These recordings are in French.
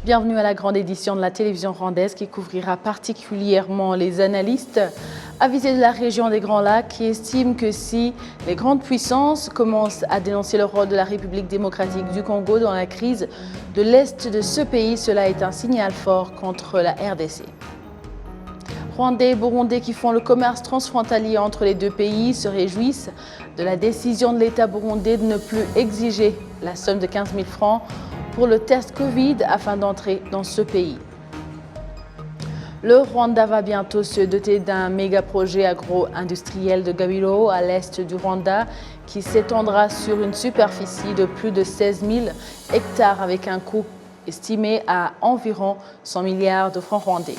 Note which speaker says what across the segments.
Speaker 1: Bienvenue à la grande édition de la télévision rwandaise qui couvrira particulièrement les analystes avisés de la région des Grands Lacs qui estiment que si les grandes puissances commencent à dénoncer le rôle de la République démocratique du Congo dans la crise de l'Est de ce pays, cela est un signal fort contre la RDC. Rwandais et Burundais qui font le commerce transfrontalier entre les deux pays se réjouissent de la décision de l'État burundais de ne plus exiger la somme de 15 000 francs pour le test Covid afin d'entrer dans ce pays. Le Rwanda va bientôt se doter d'un méga-projet agro-industriel de Gabiro à l'est du Rwanda qui s'étendra sur une superficie de plus de 16 000 hectares avec un coût estimé à environ 100 milliards de francs rwandais.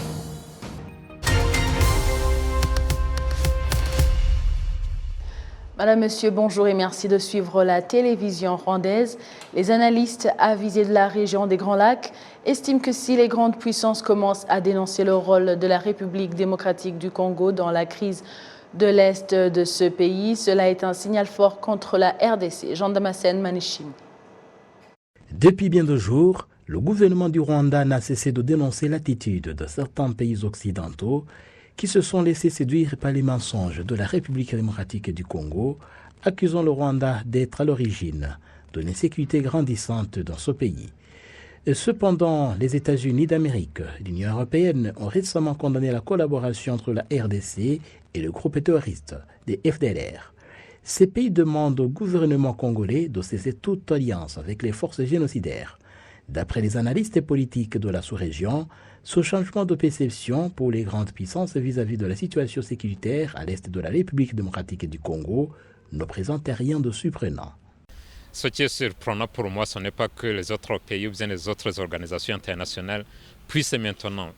Speaker 1: Madame, Monsieur, bonjour et merci de suivre la télévision rwandaise. Les analystes avisés de la région des Grands Lacs estiment que si les grandes puissances commencent à dénoncer le rôle de la République démocratique du Congo dans la crise de l'Est de ce pays, cela est un signal fort contre la RDC. Jean Damascène, Manichim.
Speaker 2: Depuis bien de jours, le gouvernement du Rwanda n'a cessé de dénoncer l'attitude de certains pays occidentaux qui se sont laissés séduire par les mensonges de la République démocratique du Congo, accusant le Rwanda d'être à l'origine de l'insécurité grandissante dans ce pays. Et cependant, les États-Unis d'Amérique et l'Union européenne ont récemment condamné la collaboration entre la RDC et le groupe terroriste des FDLR. Ces pays demandent au gouvernement congolais de cesser toute alliance avec les forces génocidaires. D'après les analystes politiques de la sous-région, ce changement de perception pour les grandes puissances vis-à-vis de la situation sécuritaire à l'est de la République démocratique du Congo ne présente rien de surprenant.
Speaker 3: Ce qui est surprenant pour moi, ce n'est pas que les autres pays ou bien les autres organisations internationales puissent maintenant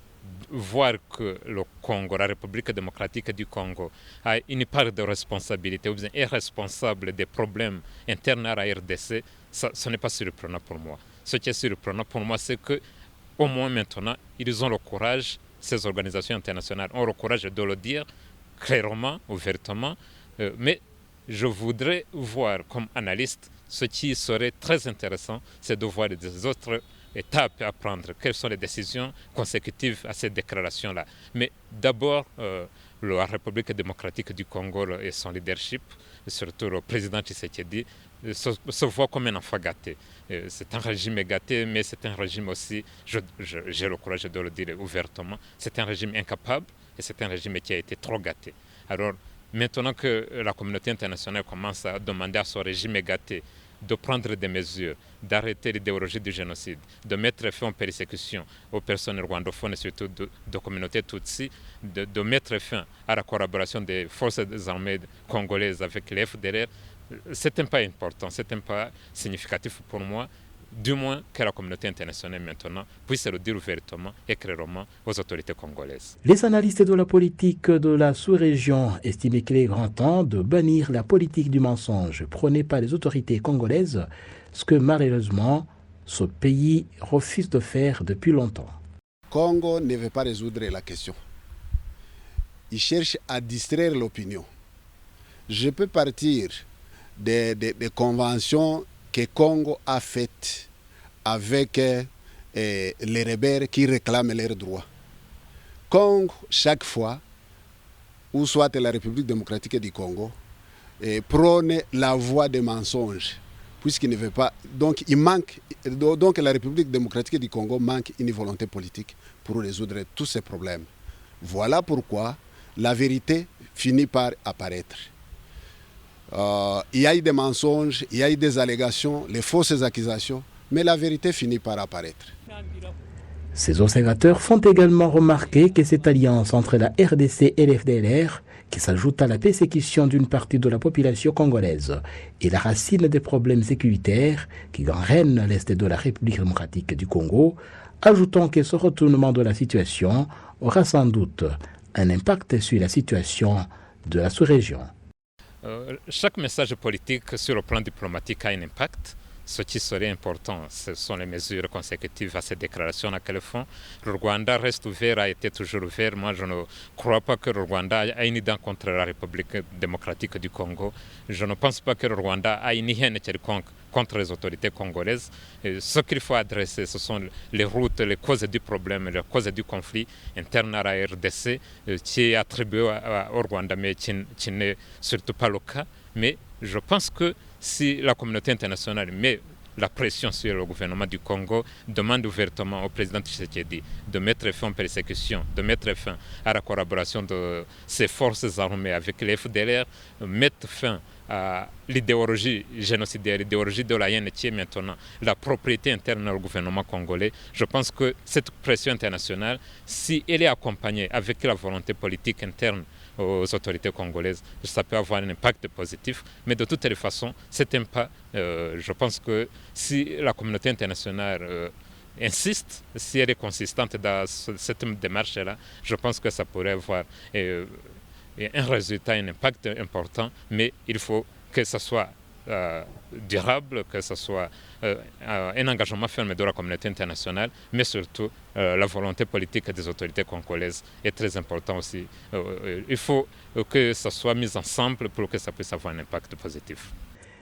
Speaker 3: voir que le Congo, la République démocratique du Congo, a une part de responsabilité ou bien est responsable des problèmes internes à la RDC, ce n'est pas surprenant pour moi. Ce qui est surprenant pour moi, c'est que au moins maintenant, ils ont le courage, ces organisations internationales ont le courage de le dire clairement, ouvertement, mais je voudrais voir comme analyste ce qui serait très intéressant, c'est de voir des autres étapes à prendre, quelles sont les décisions consécutives à cette déclaration-là. Mais d'abord, la République démocratique du Congo et son leadership, surtout le président Tshisekedi, se voit comme un enfant gâté. C'est un régime gâté, mais c'est un régime aussi, j'ai le courage de le dire ouvertement, c'est un régime incapable et c'est un régime qui a été trop gâté. Alors, maintenant que la communauté internationale commence à demander à ce régime gâté de prendre des mesures, d'arrêter l'idéologie du génocide, de mettre fin aux persécutions aux personnes rwandophones et surtout de communautés tutsi, de mettre fin à la collaboration des forces armées congolaises avec les FDLR, c'est un pas important, c'est un pas significatif pour moi, du moins que la communauté internationale maintenant puisse le dire ouvertement et clairement aux autorités congolaises.
Speaker 2: Les analystes de la politique de la sous-région estiment qu'il est grand temps de bannir la politique du mensonge prônée par les autorités congolaises, ce que malheureusement ce pays refuse de faire depuis longtemps.
Speaker 4: Congo ne veut pas résoudre la question. Il cherche à distraire l'opinion. Je peux partir des conventions que Congo a faites avec les rebelles qui réclament leurs droits. Congo, chaque fois, ou soit la République démocratique du Congo, prône la voie des mensonges, puisqu'il ne veut pas. Donc, donc la République démocratique du Congo manque une volonté politique pour résoudre tous ces problèmes. Voilà pourquoi la vérité finit par apparaître. Il y a eu des mensonges, il y a eu des allégations, les fausses accusations, mais la vérité finit par apparaître.
Speaker 2: Ces observateurs font également remarquer que cette alliance entre la RDC et l'FDLR, qui s'ajoute à la persécution d'une partie de la population congolaise, est la racine des problèmes sécuritaires qui gangrènent l'Est de la République démocratique du Congo, ajoutant que ce retournement de la situation aura sans doute un impact sur la situation de la sous-région.
Speaker 3: Chaque message politique sur le plan diplomatique a un impact. ce qui serait important, ce sont les mesures consécutives à ces déclarations qu'elles font. Le Rwanda reste ouvert, a été toujours ouvert. Moi, je ne crois pas que le Rwanda a une idée contre la République démocratique du Congo. Je ne pense pas que le Rwanda a une haine quelconque contre les autorités congolaises. Et ce qu'il faut adresser, ce sont les routes, les causes du problème, les causes du conflit interne à la RDC, qui est attribué au Rwanda, mais qui n'est surtout pas le cas. Mais je pense que si la communauté internationale met la pression sur le gouvernement du Congo, demande ouvertement au président Tshisekedi de mettre fin aux persécutions, de mettre fin à la collaboration de ses forces armées avec les FDLR, mettre fin à l'idéologie génocidaire, l'idéologie de la haine qui est maintenant la propriété interne au gouvernement congolais. Je pense que cette pression internationale, si elle est accompagnée avec la volonté politique interne aux autorités congolaises, ça peut avoir un impact positif. Mais de toutes les façons, c'est un pas. Je pense que si la communauté internationale insiste, si elle est consistante dans cette démarche-là, je pense que ça pourrait avoir un résultat, un impact important, mais il faut que ce soit durable, que ce soit un engagement ferme de la communauté internationale, mais surtout la volonté politique des autorités congolaises est très importante aussi. Il faut que ça soit mis ensemble pour que ça puisse avoir un impact positif.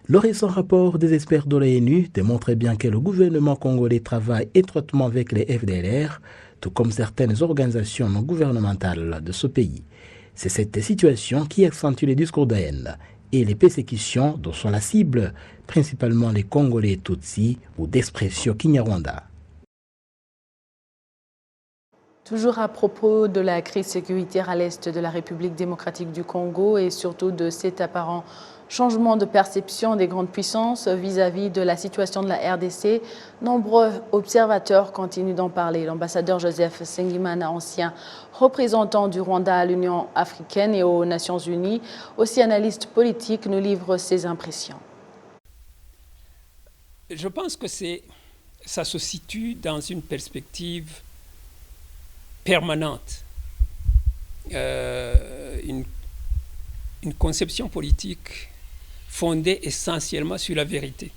Speaker 2: Le récent rapport des experts de l'ONU démontrait bien que le gouvernement congolais travaille étroitement avec les FDLR, tout comme certaines organisations non gouvernementales de ce pays. C'est cette situation qui accentue les discours de haine et les persécutions dont sont la cible, principalement les Congolais Tutsis ou d'expression Kinyarwanda.
Speaker 1: Toujours à propos de la crise sécuritaire à l'est de la République démocratique du Congo et surtout de cet apparent changement de perception des grandes puissances vis-à-vis de la situation de la RDC, nombreux observateurs continuent d'en parler. L'ambassadeur Joseph Sengimana, ancien représentant du Rwanda à l'Union africaine et aux Nations unies, aussi analyste politique, nous livre ses impressions.
Speaker 5: Je pense que ça se situe dans une perspective permanente, une conception politique fondée essentiellement sur la vérité.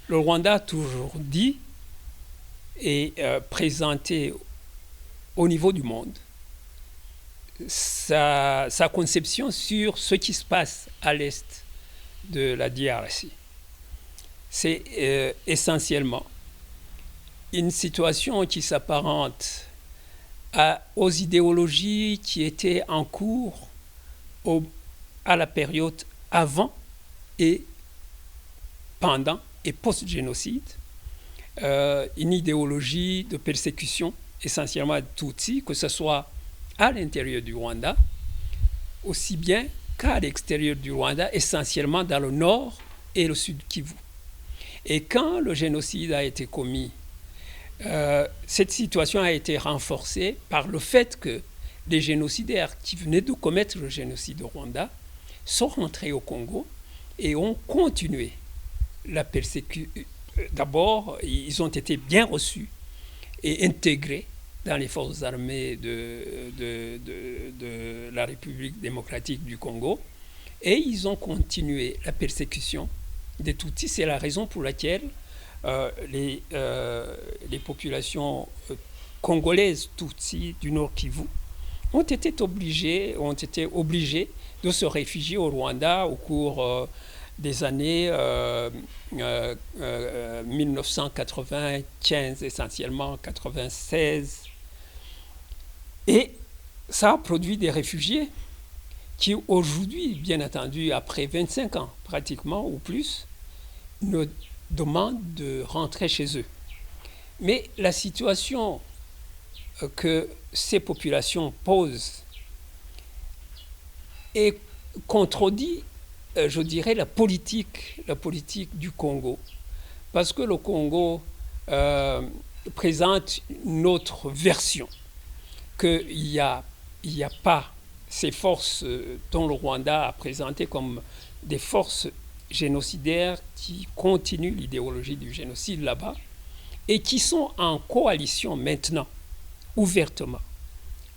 Speaker 5: Le Rwanda a toujours dit et présenté au niveau du monde sa conception sur ce qui se passe à l'est de la DRC. C'est essentiellement une situation qui s'apparente aux idéologies qui étaient en cours à la période avant et pendant et post-génocide, une idéologie de persécution essentiellement Tutsi, que ce soit à l'intérieur du Rwanda, aussi bien qu'à l'extérieur du Rwanda, essentiellement dans le nord et le sud Kivu. Et quand le génocide a été commis, cette situation a été renforcée par le fait que les génocidaires qui venaient de commettre le génocide au Rwanda sont rentrés au Congo et ont continué la persécution. D'abord, ils ont été bien reçus et intégrés dans les forces armées de la République démocratique du Congo, et ils ont continué la persécution des Tutsis. C'est la raison pour laquelle les populations congolaises Tutsis du Nord Kivu ont été obligées de se réfugier au Rwanda au cours des années 1995, essentiellement 96. Et ça a produit des réfugiés qui aujourd'hui, bien entendu, après 25 ans pratiquement ou plus, nous demandent de rentrer chez eux. Mais la situation que ces populations posent est contredit, je dirais, la politique du Congo. Parce que le Congo présente une autre version, qu'il n'y a pas ces forces dont le Rwanda a présenté comme des forces génocidaires qui continuent l'idéologie du génocide là-bas et qui sont en coalition maintenant, ouvertement,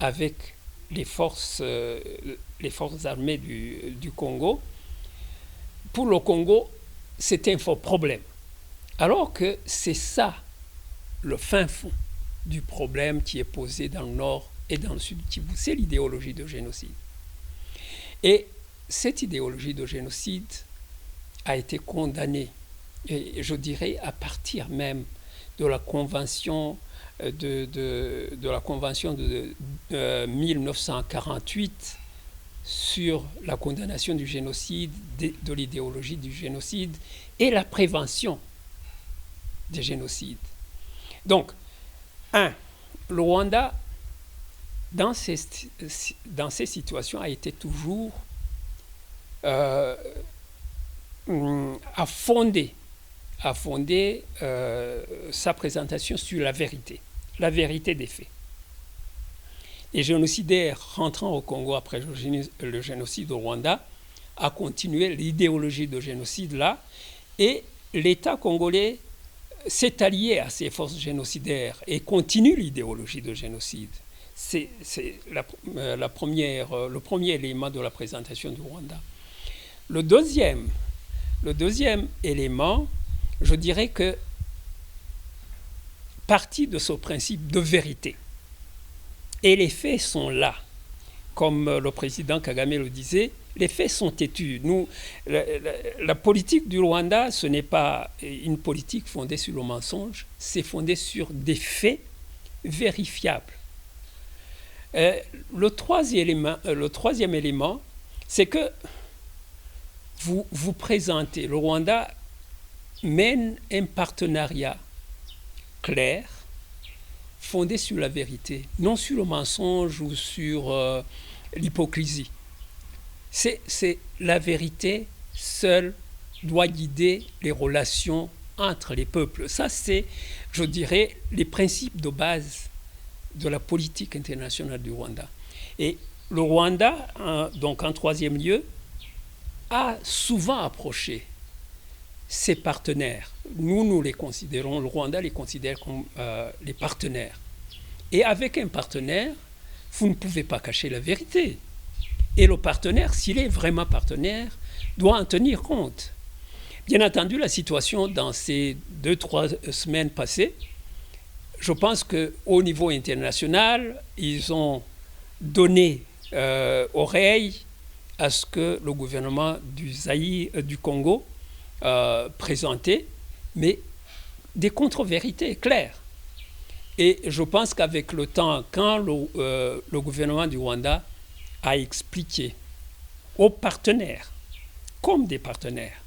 Speaker 5: avec les forces armées du Congo. Pour le Congo, c'est un faux problème. Alors que c'est ça le fin fond du problème qui est posé dans le nord et dans le sud du Kivu, c'est l'idéologie de génocide. Et cette idéologie de génocide a été condamnée, et je dirais à partir même de la convention de 1948 sur la condamnation du génocide, de l'idéologie du génocide et la prévention des génocides. Donc, le Rwanda, dans ces situations, a été toujours à fonder sa présentation sur la vérité des faits. Les génocidaires rentrant au Congo après le génocide au Rwanda a continué l'idéologie de génocide là, et l'État congolais s'est allié à ces forces génocidaires et continue l'idéologie de génocide. C'est le premier élément de la présentation du Rwanda. Le deuxième élément, je dirais que partie de ce principe de vérité. Et les faits sont là. Comme le président Kagame le disait, les faits sont têtus. La politique du Rwanda, ce n'est pas une politique fondée sur le mensonge, c'est fondé sur des faits vérifiables. Le troisième élément, c'est que vous présentez, le Rwanda mène un partenariat clair, fondé sur la vérité, non sur le mensonge ou sur l'hypocrisie. C'est la vérité seule doit guider les relations entre les peuples. Ça, c'est, je dirais, les principes de base de la politique internationale du Rwanda. Et le Rwanda, donc en troisième lieu, a souvent approché ses partenaires. Nous les considérons, le Rwanda les considère comme les partenaires. Et avec un partenaire, vous ne pouvez pas cacher la vérité. Et le partenaire, s'il est vraiment partenaire, doit en tenir compte. Bien entendu, la situation dans ces 2-3 semaines passées, je pense qu'au niveau international, ils ont donné oreille à ce que le gouvernement du Congo présentait, mais des contre-vérités claires. Et je pense qu'avec le temps, quand le gouvernement du Rwanda a expliqué aux partenaires, comme des partenaires,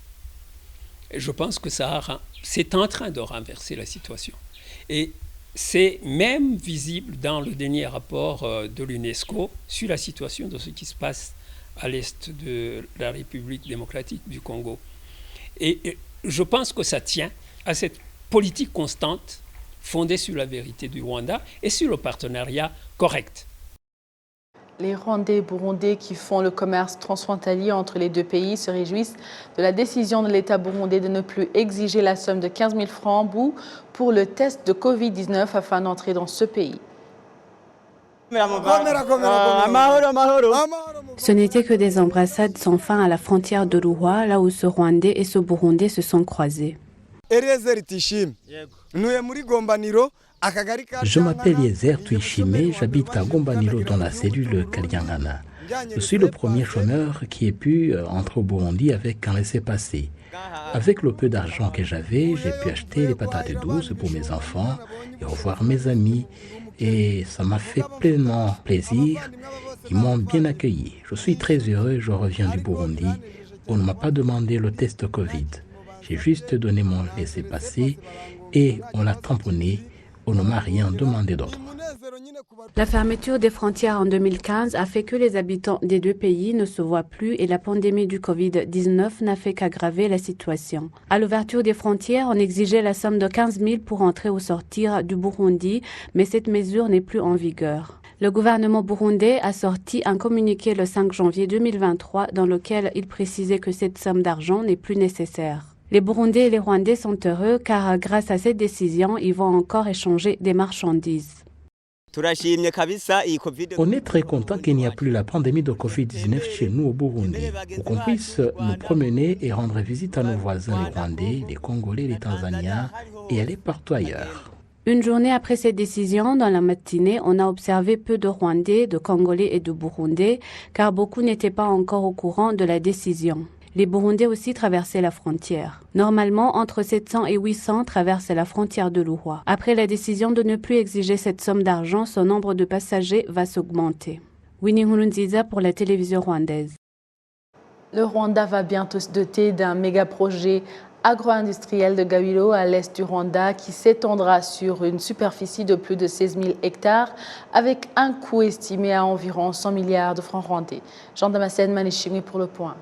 Speaker 5: je pense que c'est en train de renverser la situation. Et c'est même visible dans le dernier rapport de l'UNESCO sur la situation de ce qui se passe à l'est de la République démocratique du Congo. Et je pense que ça tient à cette politique constante fondée sur la vérité du Rwanda et sur le partenariat correct.
Speaker 1: Les Rwandais et Burundais qui font le commerce transfrontalier entre les deux pays se réjouissent de la décision de l'État burundais de ne plus exiger la somme de 15 000 francs pour le test de Covid-19 afin d'entrer dans ce pays.
Speaker 6: Ce n'était que des embrassades sans fin à la frontière de Ruhwa, là où ce Rwandais et ce Burundais se sont croisés.
Speaker 2: Je m'appelle Yezer Tuishime, j'habite à Gombaniro dans la cellule Kaliangana. Je suis le premier chômeur qui ait pu entrer au Burundi avec un laissez-passer. Avec le peu d'argent que j'avais, j'ai pu acheter des patates douces pour mes enfants et revoir mes amis. Et ça m'a fait pleinement plaisir. Ils m'ont bien accueilli. Je suis très heureux, je reviens du Burundi. On ne m'a pas demandé le test Covid. J'ai juste donné mon laissez-passer et on l'a tamponné. On ne m'a rien demandé d'autre.
Speaker 6: La fermeture des frontières en 2015 a fait que les habitants des deux pays ne se voient plus et la pandémie du Covid-19 n'a fait qu'aggraver la situation. À l'ouverture des frontières, on exigeait la somme de 15 000 pour entrer ou sortir du Burundi, mais cette mesure n'est plus en vigueur. Le gouvernement burundais a sorti un communiqué le 5 janvier 2023 dans lequel il précisait que cette somme d'argent n'est plus nécessaire. Les Burundais et les Rwandais sont heureux car grâce à cette décision, ils vont encore échanger des marchandises.
Speaker 2: On est très content qu'il n'y a plus la pandémie de Covid-19 chez nous au Burundi, pour qu'on puisse nous promener et rendre visite à nos voisins les Rwandais, les Congolais, les Tanzaniens et aller partout ailleurs.
Speaker 6: Une journée après cette décision, dans la matinée, on a observé peu de Rwandais, de Congolais et de Burundais, car beaucoup n'étaient pas encore au courant de la décision. Les Burundais aussi traversaient la frontière. Normalement, entre 700 et 800 traversent la frontière de l'Ourois. Après la décision de ne plus exiger cette somme d'argent, son nombre de passagers va s'augmenter. Winnie Nkurunziza pour la télévision rwandaise.
Speaker 1: Le Rwanda va bientôt se doter d'un méga-projet agro-industriel de Gabiro à l'est du Rwanda qui s'étendra sur une superficie de plus de 16 000 hectares avec un coût estimé à environ 100 milliards de francs rwandais. Jean Damascène Manishimi pour le point.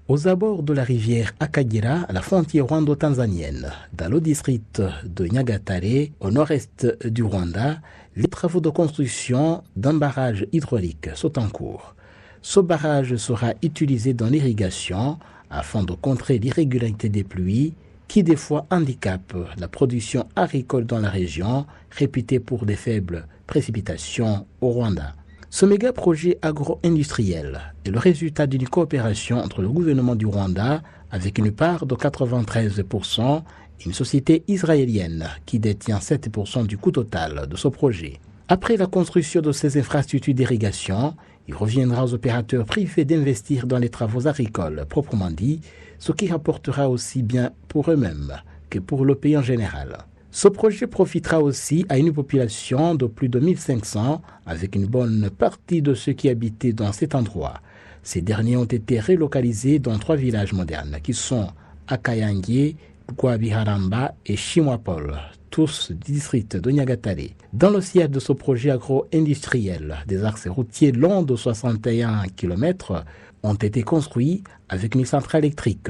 Speaker 2: Aux abords de la rivière Akagera, à la frontière rwando-tanzanienne, dans le district de Nyagatare, au nord-est du Rwanda, les travaux de construction d'un barrage hydraulique sont en cours. Ce barrage sera utilisé dans l'irrigation afin de contrer l'irrégularité des pluies qui des fois handicapent la production agricole dans la région, réputée pour des faibles précipitations au Rwanda. Ce méga-projet agro-industriel est le résultat d'une coopération entre le gouvernement du Rwanda, avec une part de 93%, et une société israélienne qui détient 7% du coût total de ce projet. Après la construction de ces infrastructures d'irrigation, il reviendra aux opérateurs privés d'investir dans les travaux agricoles proprement dit, ce qui rapportera aussi bien pour eux-mêmes que pour le pays en général. Ce projet profitera aussi à une population de plus de 1500, avec une bonne partie de ceux qui habitaient dans cet endroit. Ces derniers ont été relocalisés dans 3 villages modernes, qui sont Akayangi, Kwabiharamba et Shimwapol, tous du district de Nyagatare. Dans le siège de ce projet agro-industriel, des axes routiers longs de 61 km ont été construits avec une centrale électrique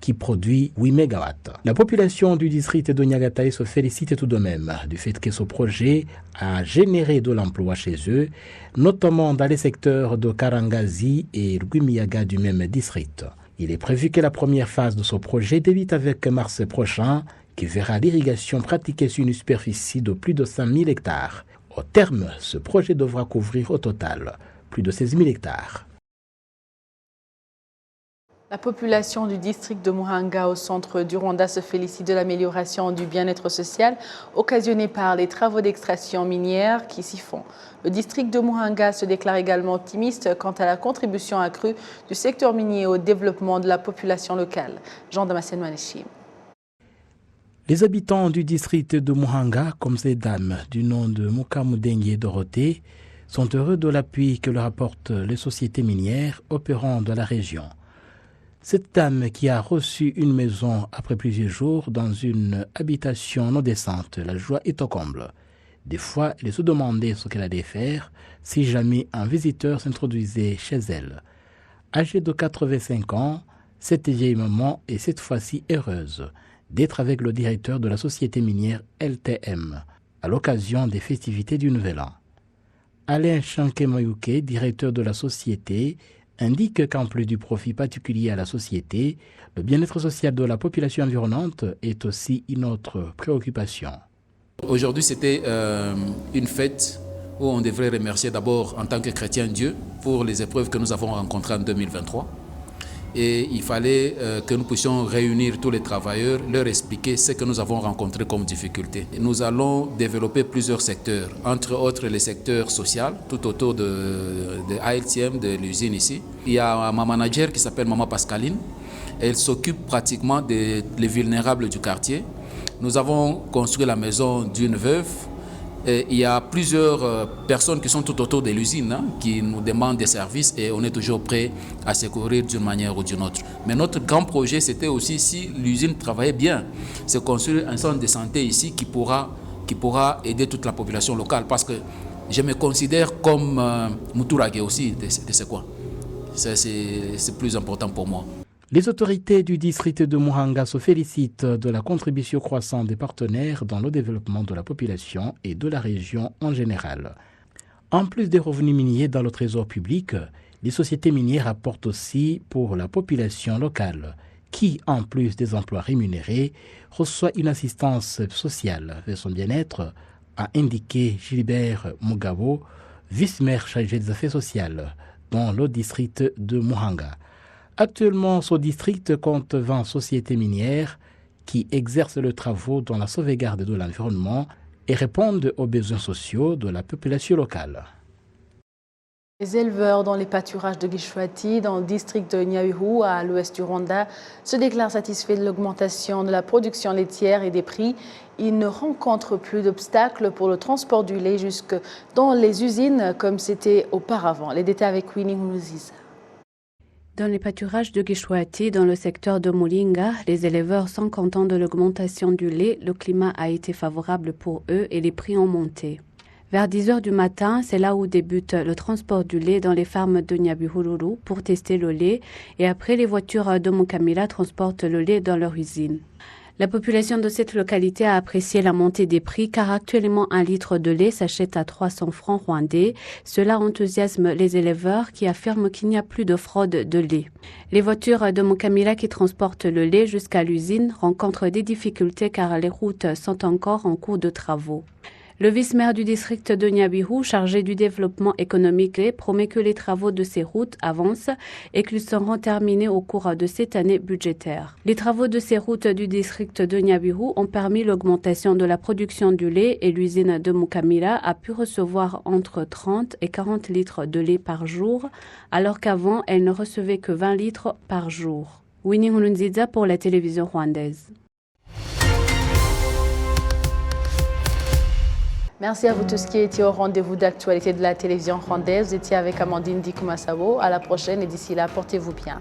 Speaker 2: qui produit 8 MW. La population du district de Nyagatare se félicite tout de même du fait que ce projet a généré de l'emploi chez eux, notamment dans les secteurs de Karangazi et Rwimiyaga du même district. Il est prévu que la première phase de ce projet débute avec mars prochain, qui verra l'irrigation pratiquée sur une superficie de plus de 5 000 hectares. Au terme, ce projet devra couvrir au total plus de 16 000 hectares.
Speaker 1: La population du district de Muhanga au centre du Rwanda se félicite de l'amélioration du bien-être social occasionnée par les travaux d'extraction minière qui s'y font. Le district de Muhanga se déclare également optimiste quant à la contribution accrue du secteur minier au développement de la population locale. Jean Damascène Manishim.
Speaker 2: Les habitants du district de Muhanga, comme ces dames du nom de Mukamudengue Dorothée, sont heureux de l'appui que leur apportent les sociétés minières opérant dans la région. Cette dame qui a reçu une maison après plusieurs jours dans une habitation non décente, la joie est au comble. Des fois, elle se demandait ce qu'elle allait faire si jamais un visiteur s'introduisait chez elle. Âgée de 85 ans, cette vieille maman est cette fois-ci heureuse d'être avec le directeur de la société minière LTM à l'occasion des festivités du Nouvel An. Alain Chankemayuke, directeur de la société, indique qu'en plus du profit particulier à la société, le bien-être social de la population environnante est aussi une autre préoccupation.
Speaker 7: Aujourd'hui, c'était une fête où on devrait remercier d'abord en tant que chrétien Dieu pour les épreuves que nous avons rencontrées en 2023. Et il fallait que nous puissions réunir tous les travailleurs, leur expliquer ce que nous avons rencontré comme difficultés. Nous allons développer plusieurs secteurs, entre autres les secteurs sociaux, tout autour de ALTM, de l'usine ici. Il y a ma manager qui s'appelle Maman Pascaline. Elle s'occupe pratiquement des vulnérables du quartier. Nous avons construit la maison d'une veuve. Et il y a plusieurs personnes qui sont tout autour de l'usine qui nous demandent des services et on est toujours prêt à secourir d'une manière ou d'une autre. Mais notre grand projet, c'était aussi, si l'usine travaillait bien, c'est construire un centre de santé ici qui pourra aider toute la population locale. Parce que je me considère comme Muturage aussi de ce coin. C'est plus important pour moi.
Speaker 2: Les autorités du district de Muhanga se félicitent de la contribution croissante des partenaires dans le développement de la population et de la région en général. En plus des revenus miniers dans le trésor public, les sociétés minières apportent aussi pour la population locale, qui, en plus des emplois rémunérés, reçoit une assistance sociale vers son bien-être a indiqué Gilbert Mugabo, vice-maire chargé des affaires sociales dans le district de Muhanga. Actuellement, ce district compte 20 sociétés minières qui exercent leurs travaux dans la sauvegarde de l'environnement et répondent aux besoins sociaux de la population locale.
Speaker 1: Les éleveurs dans les pâturages de Gishwati, dans le district de Nyabihu, à l'ouest du Rwanda, se déclarent satisfaits de l'augmentation de la production laitière et des prix. Ils ne rencontrent plus d'obstacles pour le transport du lait jusque dans les usines comme c'était auparavant. Les détails avec Winnie Moulouziza.
Speaker 6: Dans les pâturages de Gishwati, dans le secteur de Mulinga, les éleveurs sont contents de l'augmentation du lait. Le climat a été favorable pour eux et les prix ont monté. Vers 10 h du matin, c'est là où débute le transport du lait dans les fermes de Nyabihululu pour tester le lait et après les voitures de Mukamira transportent le lait dans leur usine. La population de cette localité a apprécié la montée des prix car actuellement un litre de lait s'achète à 300 francs rwandais. Cela enthousiasme les éleveurs qui affirment qu'il n'y a plus de fraude de lait. Les voitures de Mukamira qui transportent le lait jusqu'à l'usine rencontrent des difficultés car les routes sont encore en cours de travaux. Le vice-maire du district de Nyabihu, chargé du développement économique, promet que les travaux de ces routes avancent et qu'ils seront terminés au cours de cette année budgétaire. Les travaux de ces routes du district de Nyabihu ont permis l'augmentation de la production du lait et l'usine de Mukamira a pu recevoir entre 30 et 40 litres de lait par jour, alors qu'avant, elle ne recevait que 20 litres par jour. Winnie Nkurunziza pour la télévision rwandaise.
Speaker 1: Merci à vous tous qui étiez au rendez-vous d'actualité de la télévision rwandaise. Vous étiez avec Amandine Dikumasabo. À la prochaine et d'ici là, portez-vous bien.